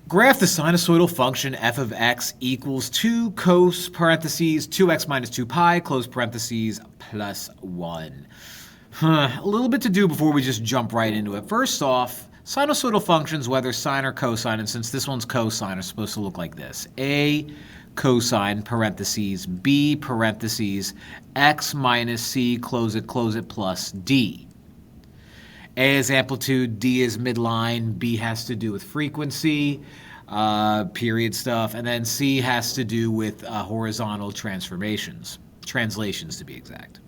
Graph the sinusoidal function f of x equals 2 cos parentheses 2x minus 2 pi close parentheses plus 1. A little bit to do before we just jump right into it. First off, sinusoidal functions, whether sine or cosine, and since this one's cosine, are supposed to look like this. A cosine parentheses b parentheses x minus c close it plus d. A is amplitude, D is midline, B has to do with frequency, period stuff, and then C has to do with horizontal translations to be exact.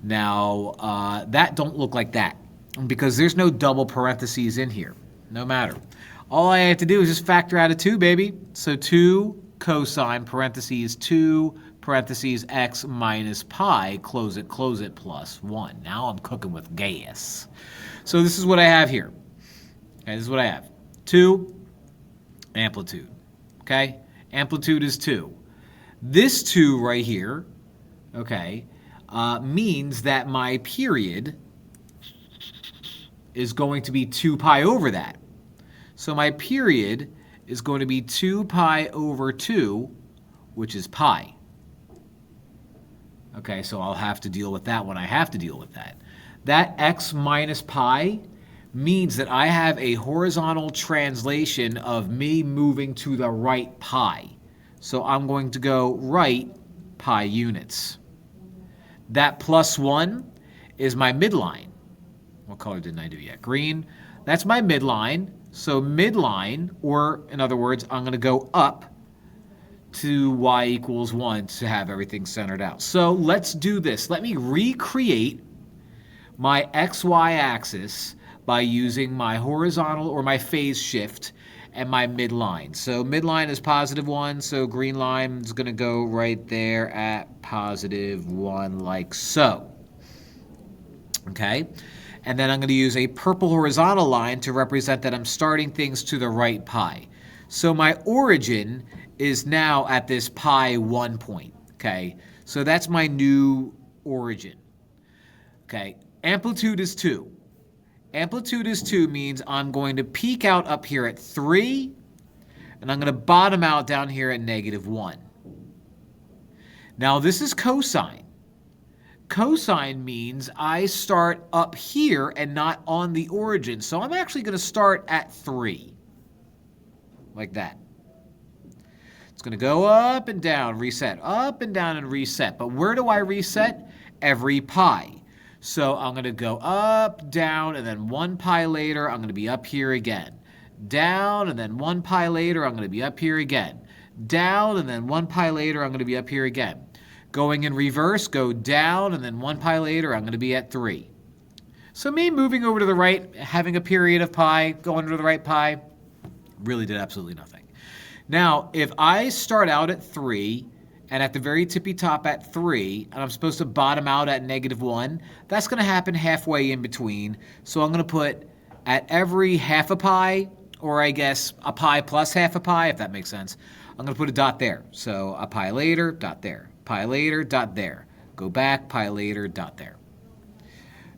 Now, that don't look like that because there's no double parentheses in here, no matter. All I have to do is just factor out a 2, baby. So 2 cosine parentheses 2 parentheses x minus pi, close it plus 1. Now I'm cooking with gas. So this is what I have here. Okay, this is what I have. 2, amplitude. Okay, amplitude is 2. This 2 right here, okay, means that my period is going to be 2 pi over that. So my period is going to be 2 pi over 2, which is pi. Okay, so I'll have to deal with that when I have to deal with that. That x minus pi means that I have a horizontal translation of me moving to the right pi. So I'm going to go right pi units. That plus 1 is my midline. What color didn't I do yet? Green. That's my midline. So midline, or in other words, I'm going to go up to y equals 1 to have everything centered out. So let's do this. Let me recreate my xy axis by using my horizontal or my phase shift and my midline. So midline is positive 1, so green line is going to go right there at positive 1 like so. Okay? And then I'm going to use a purple horizontal line to represent that I'm starting things to the right pi. So my origin is now at this pi 1 point. Okay? So that's my new origin. Okay? Amplitude is 2. Amplitude is 2 means I'm going to peak out up here at 3, and I'm going to bottom out down here at negative 1. Now this is cosine. Cosine means I start up here and not on the origin. So I'm actually going to start at 3. Like that. It's going to go up and down, reset, up and down and reset. But where do I reset? Every pi. So I'm going to go up, down, and then 1 pi later, I'm going to be up here again. Down, and then 1 pi later, I'm going to be up here again. Down, and then 1 pi later, I'm going to be up here again. Going in reverse, go down, and then 1 pi later, I'm going to be at 3. So me moving over to the right, having a period of pi, going to the right pi, really did absolutely nothing. Now, if I start out at 3, and at the very tippy top at 3, and I'm supposed to bottom out at negative 1, that's going to happen halfway in between. So I'm going to put at every half a pi, or I guess a pi plus half a pi, if that makes sense, I'm going to put a dot there. So a pi later, dot there. Pi later, dot there. Go back, pi later, dot there.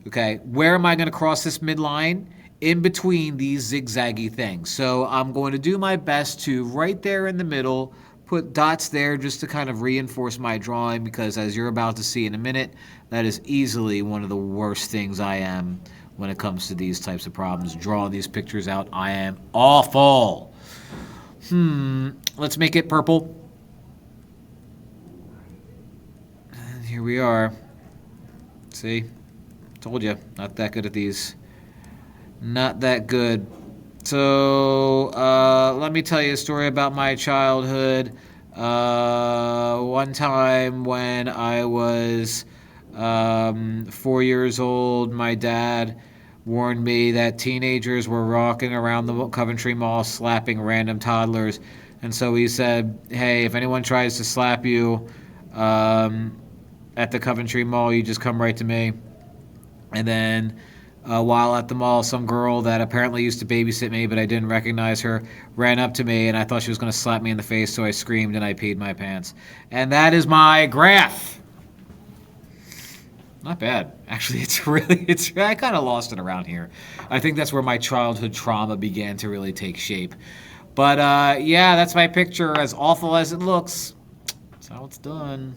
Okay, where am I going to cross this midline? In between these zigzaggy things. So I'm going to do my best to, right there in the middle, put dots there just to kind of reinforce my drawing, because as you're about to see in a minute, that is easily one of the worst things I am when it comes to these types of problems. Drawing these pictures out, I am awful. Let's make it purple. And here we are. See? Told you, not that good at these. Not that good. So let me tell you a story about my childhood. One time when I was 4 years old, my dad warned me that teenagers were walking around the Coventry Mall slapping random toddlers. And so he said, hey, if anyone tries to slap you at the Coventry Mall, you just come right to me. And then while at the mall, some girl that apparently used to babysit me, but I didn't recognize her, ran up to me, and I thought she was going to slap me in the face, so I screamed and I peed my pants. And that is my graph. Not bad. Actually, I kind of lost it around here. I think that's where my childhood trauma began to really take shape. But yeah, that's my picture. As awful as it looks, that's how it's done.